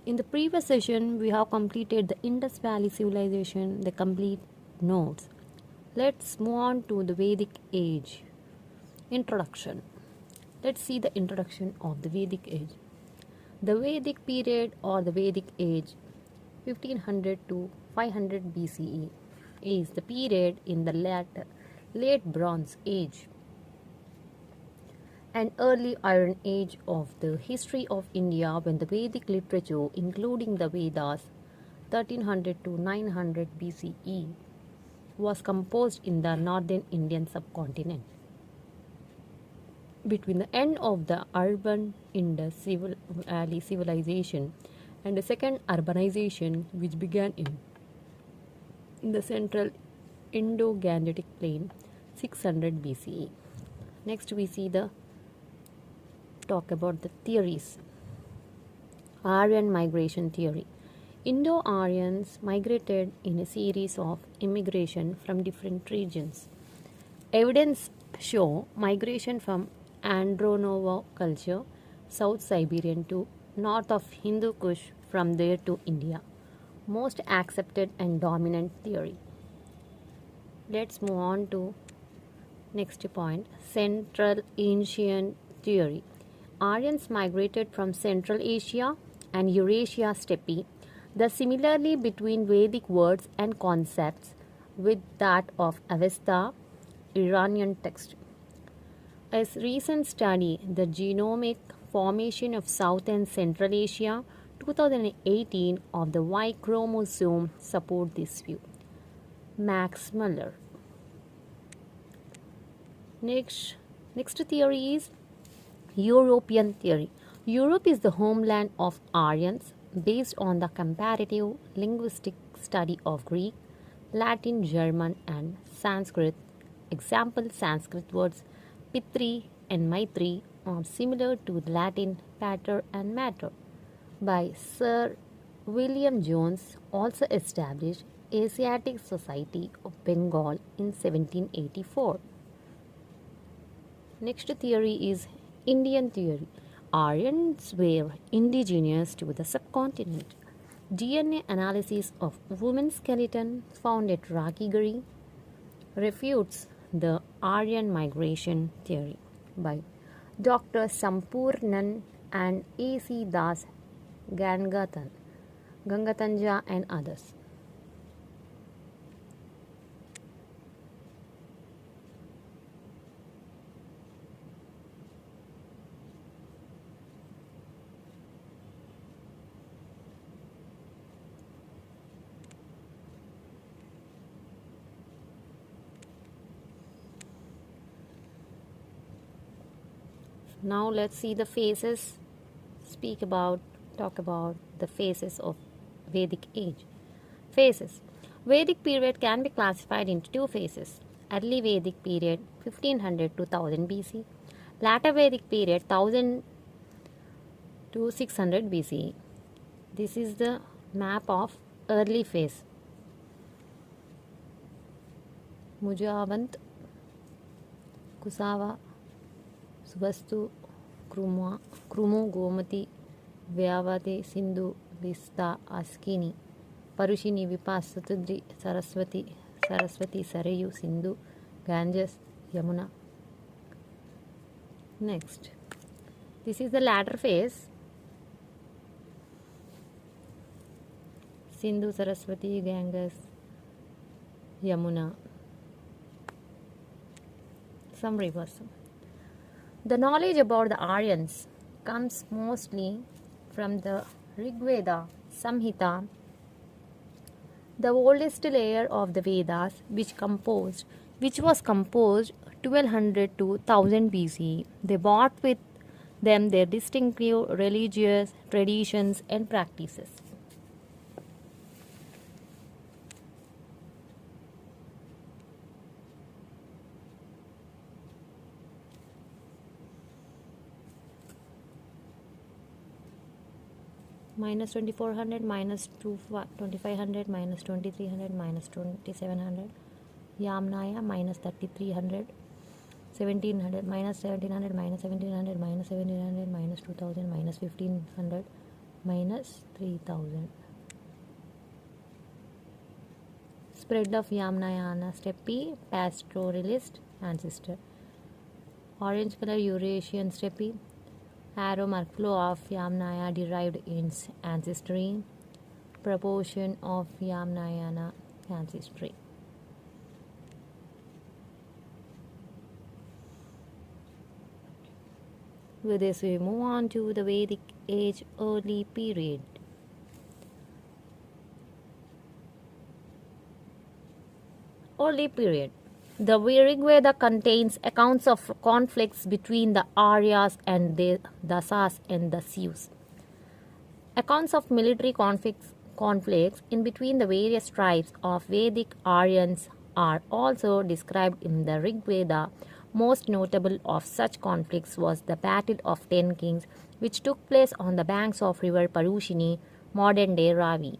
In the previous session, we have completed the Indus Valley civilization, the complete notes. Let's move on to the Vedic age. Introduction. Let's see the introduction of the Vedic age. The Vedic period or the Vedic age, 1500 to 500 BCE, is the period in the late Bronze Age and early Iron Age of the history of India, when the Vedic literature, including the Vedas, 1300 to 900 BCE, was composed in the northern Indian subcontinent. Between the end of the urban Indus Valley civilization and the second urbanization, which began in the central Indo-Gangetic plain, 600 BCE. Next, we see the talk about the theories. Aryan migration theory. Indo-Aryans migrated in a series of immigration from different regions. Evidence show migration from Andronovo culture, South Siberian to north of Hindu Kush, from there to India. Most accepted and dominant theory. Let's move on to next point, Central Asian theory. Aryans migrated from Central Asia and Eurasia steppe, thus similarly between Vedic words and concepts with that of Avesta, Iranian text. A recent study, the genomic formation of South and Central Asia, 2018, of the Y chromosome, support this view. Max Muller. Next theory is European theory. Europe is the homeland of Aryans based on the comparative linguistic study of Greek, Latin, German, and Sanskrit. Example, Sanskrit words Pitri and Maitri are similar to the Latin pater and mater. By Sir William Jones, also established Asiatic Society of Bengal in 1784. Next theory is Indian theory. Aryans were indigenous to the subcontinent. DNA analysis of women's skeleton found at Rakhigarhi refutes the Aryan migration theory by Dr. Sampurnan and A.C. Das Gangatanja and others. Now let's see the phases. Talk about the phases of Vedic age. Phases. Vedic period can be classified into two phases. Early Vedic period 1500 to 1000 BC. Later Vedic period 1000 to 600 BCE. This is the map of early phase. Mujavant, Kusava, Subastu, Krumu, Gomati, Vyavati, Sindhu, Vista, Askini, Parushini, Vipas, Satudri, Saraswati, Sarayu, Sindhu, Ganges, Yamuna. Next, this is the latter phase. Sindhu, Saraswati, Ganges, Yamuna. Some rivers. The knowledge about the Aryans comes mostly from the Rig Veda Samhita, the oldest layer of the Vedas, which was composed 1200 to 1000 BC. They brought with them their distinctive religious traditions and practices. Minus 2400, minus 2500, minus 2300, minus 2700. Yamnaya, minus 3300, 1700, minus 1700, minus 1700, minus 1700, minus 2000, minus 1500. minus 3000. Spread of Yamnayana steppe pastoralist ancestor. Orange color Eurasian steppe. Arrow mark flow of Yamnaya derived its ancestry. Proportion of Yamnayana ancestry. With this, we move on to the Vedic age early period. Early period. The Rig Veda contains accounts of conflicts between the Aryas and the Dasas and the Sivas. Accounts of military conflicts in between the various tribes of Vedic Aryans are also described in the Rig Veda. Most notable of such conflicts was the Battle of 10 Kings, which took place on the banks of river Parushini, modern-day Ravi.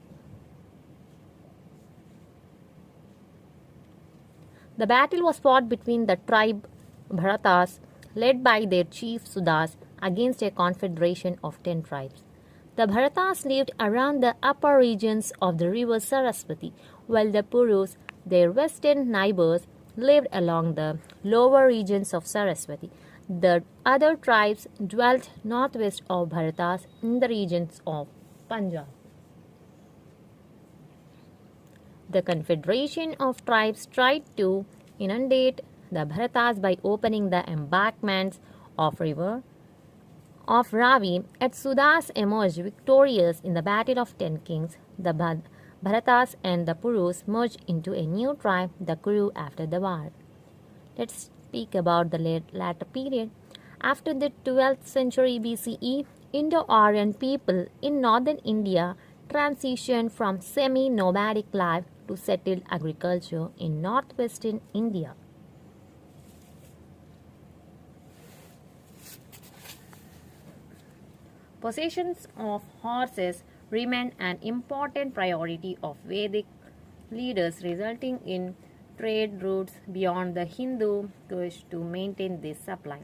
The battle was fought between the tribe Bharatas, led by their chief Sudas, against a confederation of 10 tribes. The Bharatas lived around the upper regions of the river Saraswati, while the Purus, their western neighbors, lived along the lower regions of Saraswati. The other tribes dwelt northwest of Bharatas in the regions of Punjab. The confederation of tribes tried to inundate the Bharatas by opening the embankments of river of Ravi. Yet Sudas emerged victorious in the Battle of 10 Kings. The Bharatas and the Purus merged into a new tribe, the Kuru, after the war. Let's speak about the latter period. After the 12th century BCE, Indo-Aryan people in northern India transitioned from semi-nomadic life to settled agriculture in northwestern India. Possessions of horses remained an important priority of Vedic leaders, resulting in trade routes beyond the Hindu Kush to maintain this supply.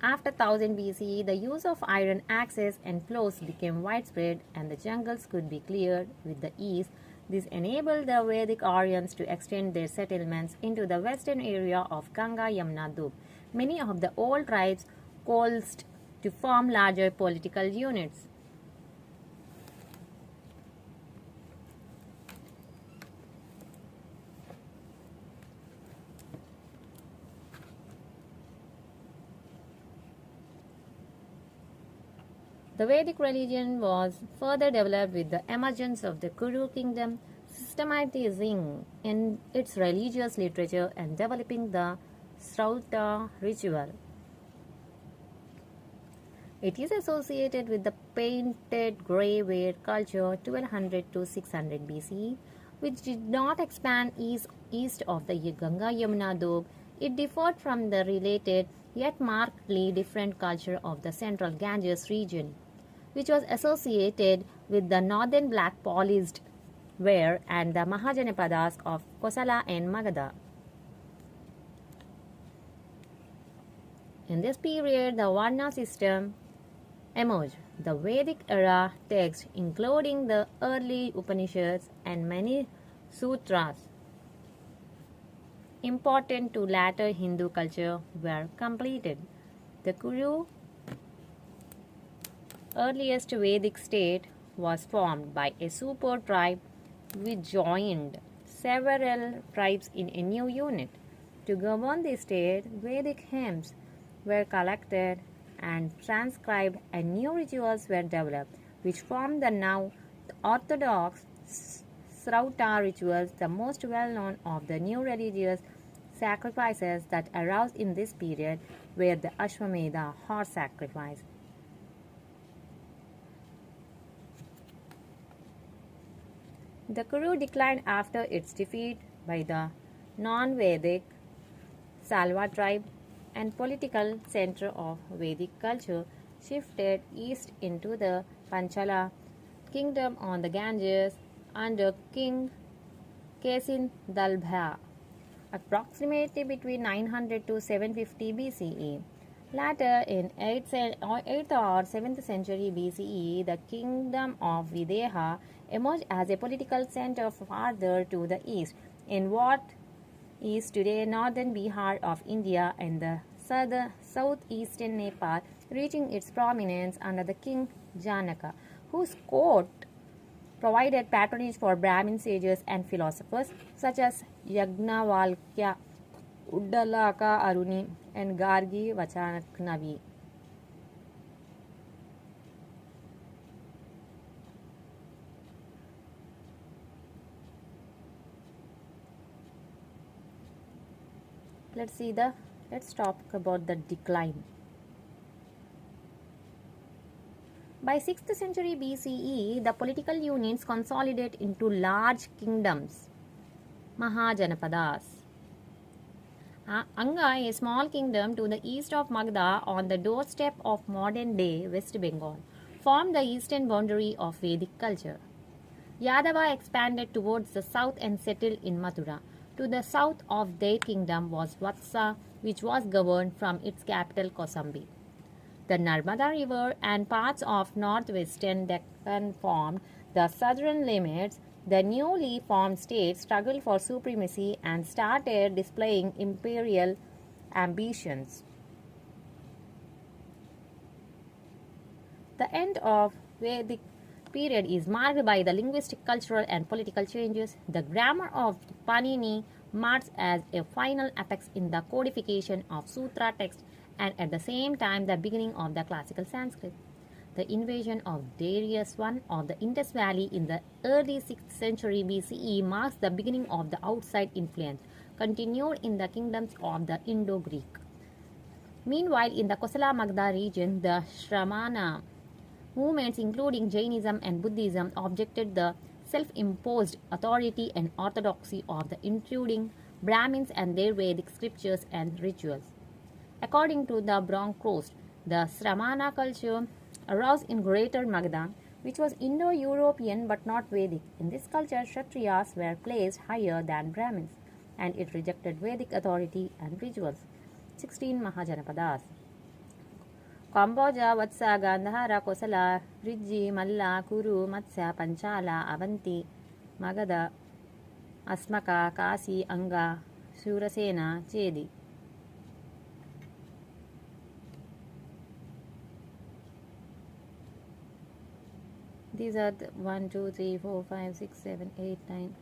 After 1000 BCE, the use of iron axes and plows became widespread and the jungles could be cleared with the ease. This enabled the Vedic Aryans to extend their settlements into the western area of Ganga Yamuna Dub. Many of the old tribes coalesced to form larger political units. The Vedic religion was further developed with the emergence of the Kuru kingdom, systematizing in its religious literature and developing the Srauta ritual. It is associated with the painted grey ware culture 1200 to 600 BCE, which did not expand east of the Ganga Yamuna Doab. It differed from the related yet markedly different culture of the central Ganges region, which was associated with the northern black policed ware and the Mahajanapadas of Kosala and Magadha. In this period, the Varna system emerged. The Vedic era texts, including the early Upanishads and many sutras important to later Hindu culture, were completed. The Kuru, earliest Vedic state, was formed by a super tribe which joined several tribes in a new unit. To govern the state, Vedic hymns were collected and transcribed, and new rituals were developed, which formed the now orthodox Srauta rituals. The most well-known of the new religious sacrifices that arose in this period were the Ashwamedha horse sacrifice. The Kuru declined after its defeat by the non-Vedic Salva tribe, and political center of Vedic culture shifted east into the Panchala kingdom on the Ganges under King Kesin Dalbha, approximately between 900 to 750 BCE. Later, in 8th or 7th century BCE, the kingdom of Videha emerged as a political center farther to the east, in what is today northern Bihar of India and the southeastern Nepal, reaching its prominence under the king Janaka, whose court provided patronage for Brahmin sages and philosophers such as Yagnavalkya, Uddalaka Aruni, and Gargi Vachanaknavi. Let's talk about the decline. By 6th century BCE, the political units consolidate into large kingdoms, Mahajanapadas. Anga, a small kingdom to the east of Magda on the doorstep of modern-day West Bengal, formed the eastern boundary of Vedic culture. Yadava expanded towards the south and settled in Mathura. To the south of their kingdom was Vatsa, which was governed from its capital Kosambi. The Narmada River and parts of northwestern Deccan formed the southern limits. The newly formed state struggled for supremacy and started displaying imperial ambitions. The end of Vedic period is marked by the linguistic, cultural, and political changes. The grammar of Panini marks as a final apex in the codification of sutra text and at the same time the beginning of the classical Sanskrit. The invasion of Darius I of the Indus Valley in the early 6th century BCE marks the beginning of the outside influence continued in the kingdoms of the Indo-Greek. Meanwhile, in the Kosala Magda region, the Shramana movements including Jainism and Buddhism objected the self-imposed authority and orthodoxy of the intruding Brahmins and their Vedic scriptures and rituals. According to the Bronkhorst, the Shramana culture arose in Greater Magadha, which was Indo-European but not Vedic. In this culture, Kshatriyas were placed higher than Brahmins, and it rejected Vedic authority and rituals. 16 Mahajanapadas. Kamboja, Vatsa, Gandhara, Kosala, Rijji, Malla, Kuru, Matsya, Panchala, Avanti, Magadha, Asmaka, Kasi, Anga, Shurasena, Chedi. These are 1, 2, 3, 4, 5, 6, 7, 8, 9,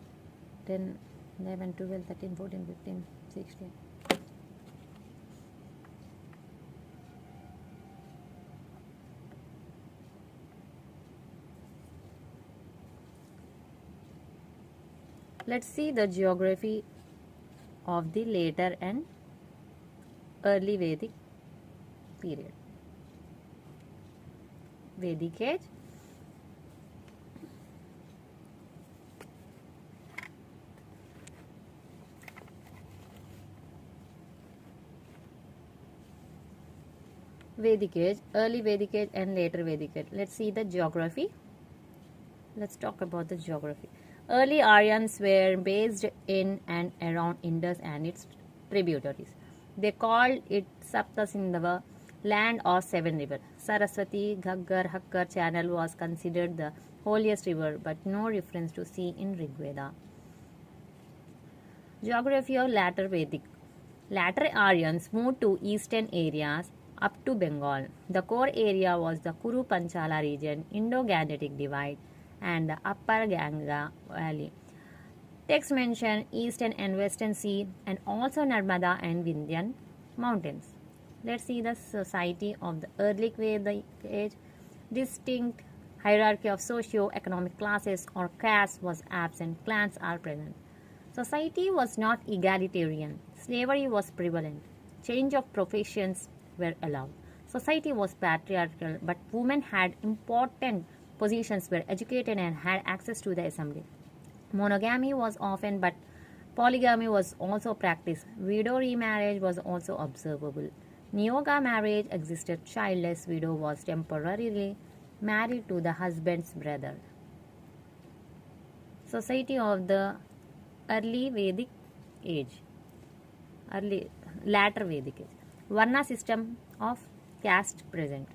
10, 11, 12, 13, 14, 15, 16. Let's see the geography of the later and early Vedic period. Vedic age. Vedic age, early Vedic age and later Vedic age. Let's see the geography. Let's talk about the geography. Early Aryans were based in and around Indus and its tributaries. They called it Saptasindhava, land of seven rivers. Saraswati, Ghaggar, Hakkar channel was considered the holiest river, but no reference to sea in Rigveda. Geography of later Vedic. Later Aryans moved to eastern areas up to Bengal. The core area was the Kuru Panchala region, Indo-Gangetic divide, and the upper Ganga valley. Texts mention eastern and western sea and also Narmada and Vindhyan mountains. Let's see the society of the early Vedic age. Distinct hierarchy of socio-economic classes or castes was absent. Clans are present. Society was not egalitarian. Slavery was prevalent. Change of professions were allowed. Society was patriarchal, but women had important positions, were educated and had access to the assembly. Monogamy was often, but polygamy was also practiced. Widow remarriage was also observable. Niyoga marriage existed. Childless widow was temporarily married to the husband's brother. Society of the early Vedic age. Later Vedic age. Varna system of caste present.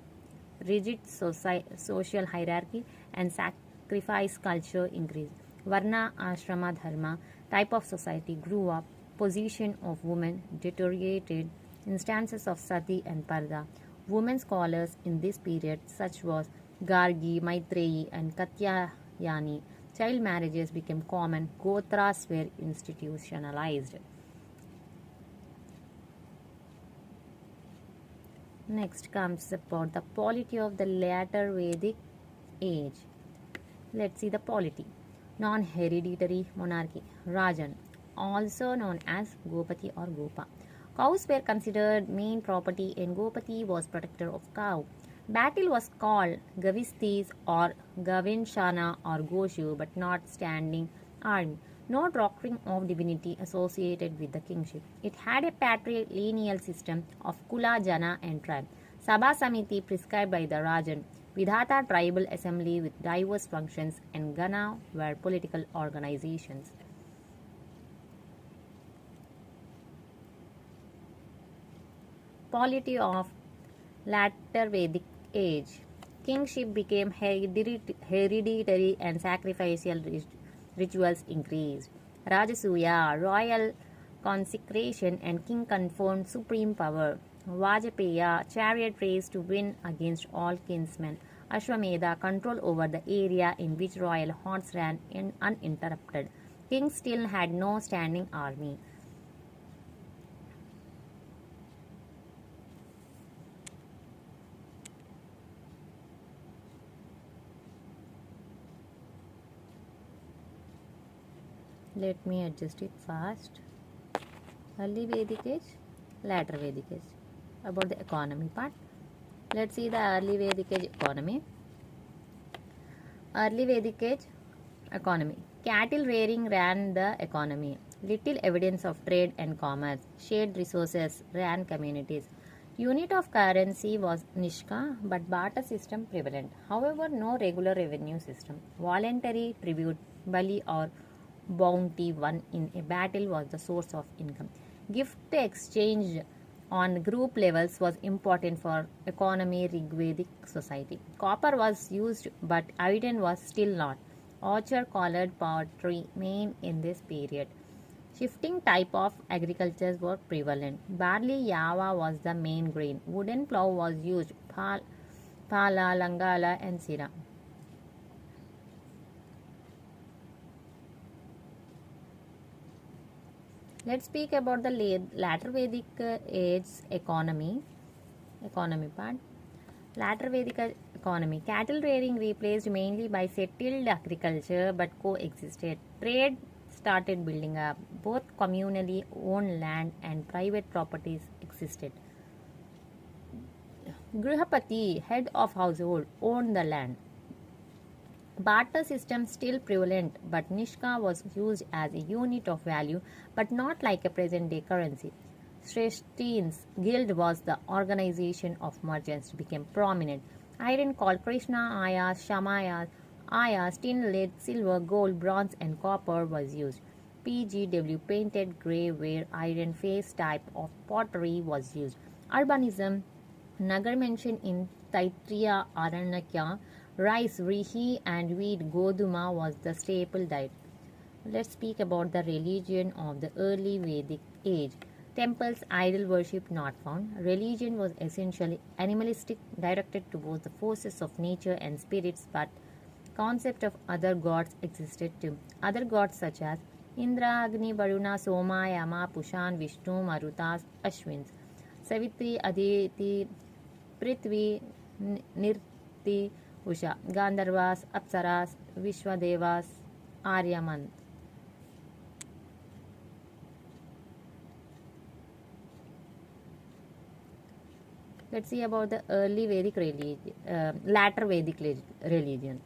Rigid social hierarchy and sacrifice culture increased. Varna ashrama dharma type of society grew up. Position of women deteriorated. Instances of sati and parda. Women scholars in this period, such was Gargi, Maitreyi, and Katyayani. Child marriages became common. Gotras were institutionalized. Next comes about the polity of the later Vedic age. Let's see the polity. Non-hereditary monarchy. Rajan, also known as Gopati or Gopa. Cows were considered main property and Gopati was protector of cow. Battle was called Gavistis or Gavinshana or Goshu but not standing army. No doctrine of divinity associated with the kingship. It had a patrilineal system of Kula, Jana and tribe. Sabha Samiti prescribed by the Rajan. Vidhata tribal assembly with diverse functions and Gana were political organizations. Polity of later Vedic age. Kingship became hereditary and sacrificial rituals increased. Rajasuya, royal consecration and king conferred supreme power. Vajapeya, chariot race to win against all kinsmen. Ashwamedha, control over the area in which royal horse ran uninterrupted. Kings still had no standing army. Let me adjust it fast. Early Vedic age, later Vedic age. About the economy part. Let's see the early Vedic age economy. Early Vedic age economy. Cattle rearing ran the economy. Little evidence of trade and commerce. Shared resources ran communities. Unit of currency was Nishka, but barter system prevalent. However, no regular revenue system. Voluntary tribute, bali or bounty won in a battle was the source of income. Gift exchange on group levels was important for economy Rigvedic society. Copper was used but iron was still not. Orchard colored pottery main in this period. Shifting type of agricultures were prevalent. Barley yava was the main grain. Wooden plough was used. Pala, Langala and Sira. Let's speak about the later Vedic age economy part. Later Vedic economy. Cattle rearing replaced mainly by settled agriculture but coexisted. Trade started building up. Both communally owned land and private properties existed. Grihapati, head of household, owned the land. Barter system still prevalent, but Nishka was used as a unit of value, but not like a present-day currency. Shrestins guild was the organization of merchants became prominent. Iron called Krishna Ayas, Shamayas, Ayas, tin, lead, silver, gold, bronze, and copper was used. PGW painted grey ware iron face type of pottery was used. Urbanism, Nagar mentioned in Taitriya Aranyaka. Rice, rihi and wheat goduma was the staple diet. Let's speak about the religion of the early Vedic age. Temples, idol worship not found. Religion was essentially animalistic, directed towards the forces of nature and spirits, but concept of other gods existed too. Other gods such as Indra, Agni, Varuna, Soma, Yama, Pushan, Vishnu, Marutas, Ashwins, Savitri, Aditi, Prithvi, Nirti, Usha, Gandharvas, Apsaras, Vishwadevas, Aryaman. Let's see about the early Vedic religion, later Vedic religion.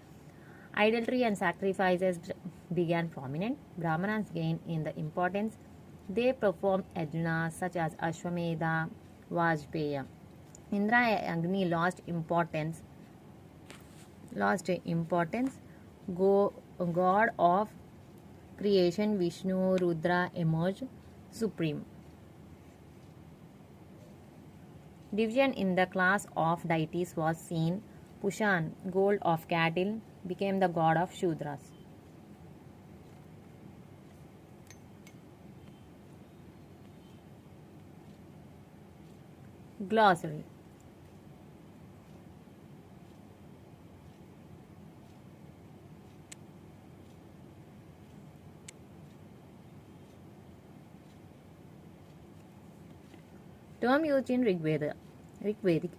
Idolatry and sacrifices began prominent. Brahmanas gained in the importance. They performed yajnas such as Ashwamedha, Vajpeya. Indra and Agni lost importance. God of creation Vishnu Rudra emerged supreme. Division in the class of deities was seen. Pushan, gold of cattle, became the god of Shudras. Glossary. Term used in Rigvedic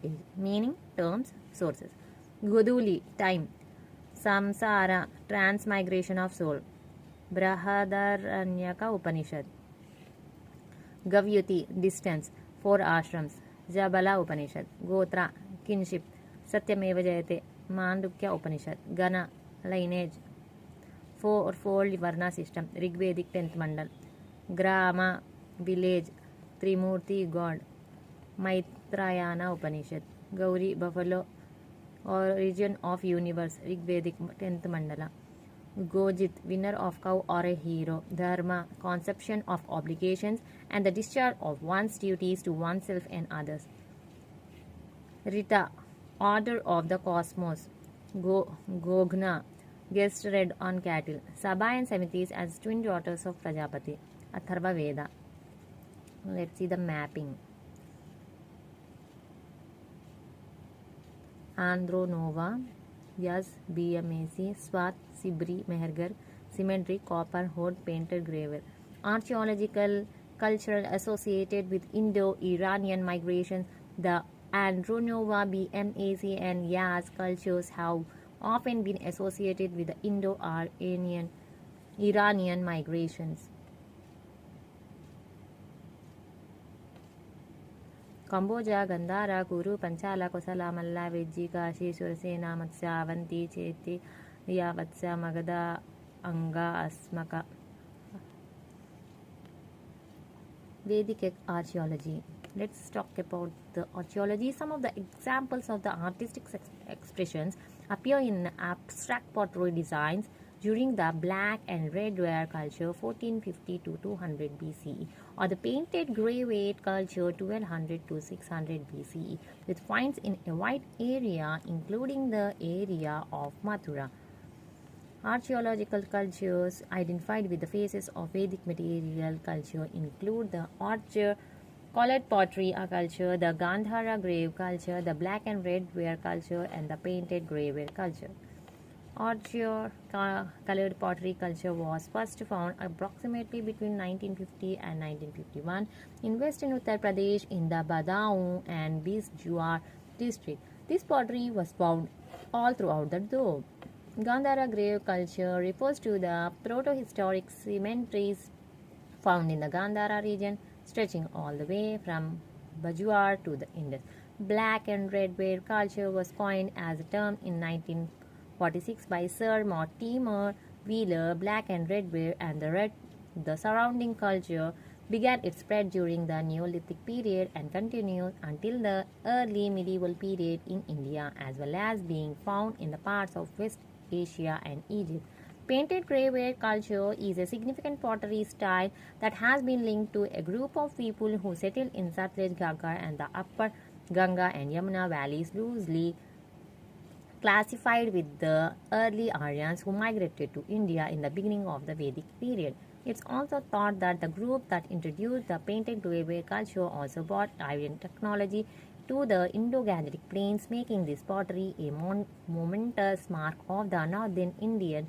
age. Meaning, terms, sources. Goduli, time. Samsara, transmigration of soul. Brahadaranyaka Upanishad. Gavyuti, distance. 4 ashrams. Jabala Upanishad. Gotra, kinship. Satyameva Jayate. Mandukya Upanishad. Gana, lineage. Fourfold Varna system. Rigvedic 10th Mandal. Grama, village. Trimurti, god. Maitrayana Upanishad. Gauri, buffalo. Origin of universe. Rigvedic 10th Mandala. Gojit, winner of cow or a hero. Dharma, conception of obligations and the discharge of one's duties to oneself and others. Rita, order of the cosmos. Gogna, guest read on cattle. Sabha and Samitis as twin daughters of Prajapati. Atharva Veda. Let's see the mapping. Andronova, Yas, BMAC, Swat, Sibri, Mehergar, Cemetery, Copper, Hoard, Painted Graver. Archaeological culture associated with Indo-Iranian migrations, the Andronova, BMAC and Yas cultures have often been associated with the Indo-Iranian migrations. Cambodia, Gandhara, Kuru, Panchala, Kosala, Malla, Vijji, Kashi, Surasena, Matsya, Avanti, Cheti, Yavatsya, Magadha, Anga, Asmaka. Vedic archaeology. Let's talk about the archaeology. Some of the examples of the artistic expressions appear in abstract pottery designs during the black and red ware culture 1450 to 200 BCE or the painted gravate culture 1200 to 600 BCE with finds in a wide area including the area of Mathura. Archaeological cultures identified with the phases of Vedic material culture include the Archer colored pottery culture, the Gandhara grave culture, the black and red ware culture, and the painted graveware culture. Archer colored pottery culture was first found approximately between 1950 and 1951 in western Uttar Pradesh in the Badaun and Bisjwar district. This pottery was found all throughout the globe. Gandhara grave culture refers to the proto-historic cemeteries found in the Gandhara region, stretching all the way from Bajwar to the Indus. Black and red ware culture was coined as a term in 1946 by Sir Mortimer Wheeler. Black and red ware and the surrounding culture began its spread during the Neolithic period and continued until the early medieval period in India, as well as being found in the parts of West Asia and Egypt. Painted graveware culture is a significant pottery style that has been linked to a group of people who settled in Satluj, Ghaggar and the upper Ganga and Yamuna valleys, loosely classified with the early Aryans who migrated to India in the beginning of the Vedic period. It's also thought that the group that introduced the painted graveware culture also brought iron technology to the Indo-Gangetic plains, making this pottery a momentous mark of the northern Indian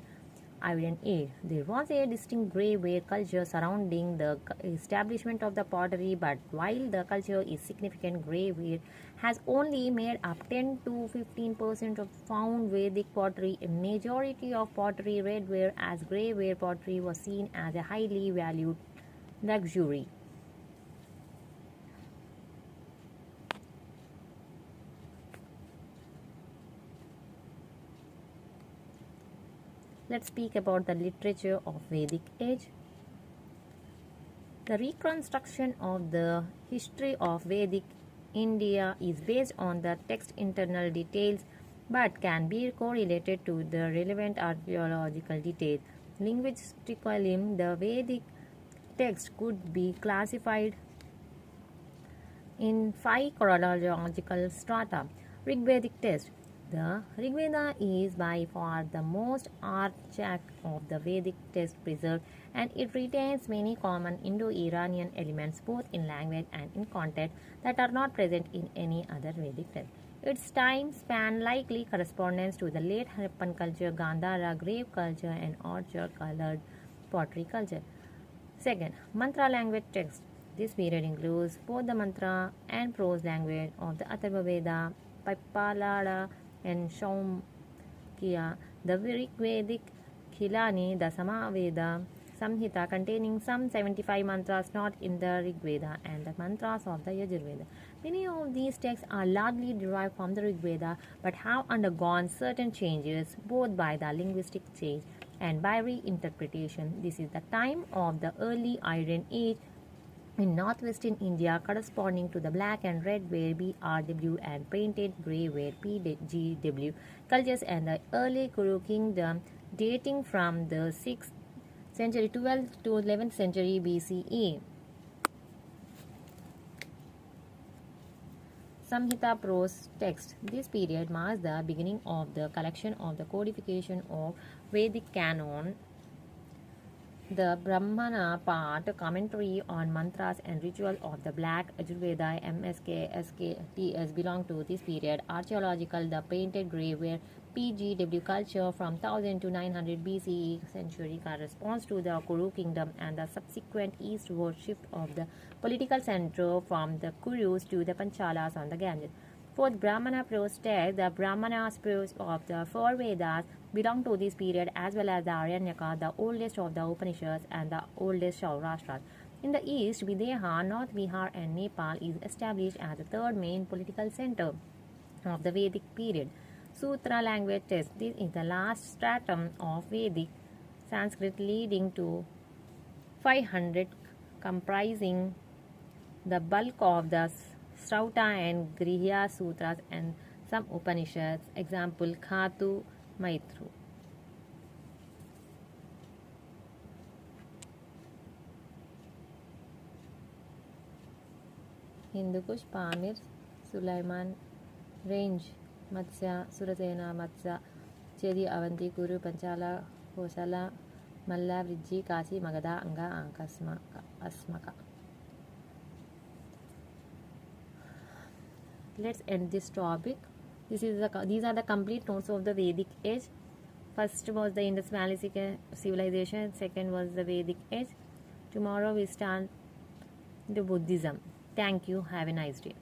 Iron Age. There was a distinct graveware culture surrounding the establishment of the pottery, but while the culture is significant, graveware has only made up 10 to 15% of found Vedic pottery. A majority of pottery redware as graveware pottery was seen as a highly valued luxury. Let's speak about the literature of Vedic age. The reconstruction of the history of Vedic India is based on the text internal details but can be correlated to the relevant archaeological details. Linguistically, the Vedic text could be classified in 5 chronological strata. Rigvedic text. The Rigveda is by far the most archaic of the Vedic texts preserved, and it retains many common Indo-Iranian elements both in language and in content that are not present in any other Vedic text. Its time span likely corresponds to the late Harappan culture, Gandhara grave culture, and orchard-colored pottery culture. Second, mantra language text. This period includes both the mantra and prose language of the Atharva Veda, Paipalada, and Shaumkya, the Vedic Khilani, the Samaveda Samhita containing some 75 mantras not in the Rig Veda, and the mantras of the Yajurveda. Many of these texts are largely derived from the Rig Veda but have undergone certain changes both by the linguistic change and by reinterpretation. This is the time of the early Iron Age in northwestern India, corresponding to the black and red ware BRW and painted grey ware PGW cultures, and the early Kuru kingdom dating from the 6th century 12th to 11th century BCE. Samhita prose text. This period marks the beginning of the collection of the codification of Vedic canon. The Brahmana part, commentary on mantras and ritual of the Black Ajurveda MSK belong to this period. Archaeological, the painted grave ware PGW culture from 1000 to 900 BCE century corresponds to the Kuru kingdom and the subsequent eastward shift of the political center from the Kurus to the Panchalas on the Ganges. Fourth, Brahmana prose text. The Brahmanas prose of the four Vedas belong to this period, as well as the Aranyaka, the oldest of the Upanishads and the oldest Shaurashtra. In the east, Videha, North Bihar and Nepal is established as the third main political center of the Vedic period. Sutra language text. This is the last stratum of Vedic Sanskrit leading to 500, comprising the bulk of the Srauta and Grihya Sutras and some Upanishads. Example, Khatu Maitru. Hindu Kush, Pamir, Sulaiman, Range, Matsya, Surasena, Matsya, Chedi, Avanti, Kuru, Panchala, Hosala, Malla, Vrijji, Kasi, Magadha, Anga, Asmaka. Let's end this topic. These are the complete notes of the Vedic age. First was the Indus Valley civilization. Second was the Vedic age. Tomorrow we start the Buddhism. Thank you. Have a nice day.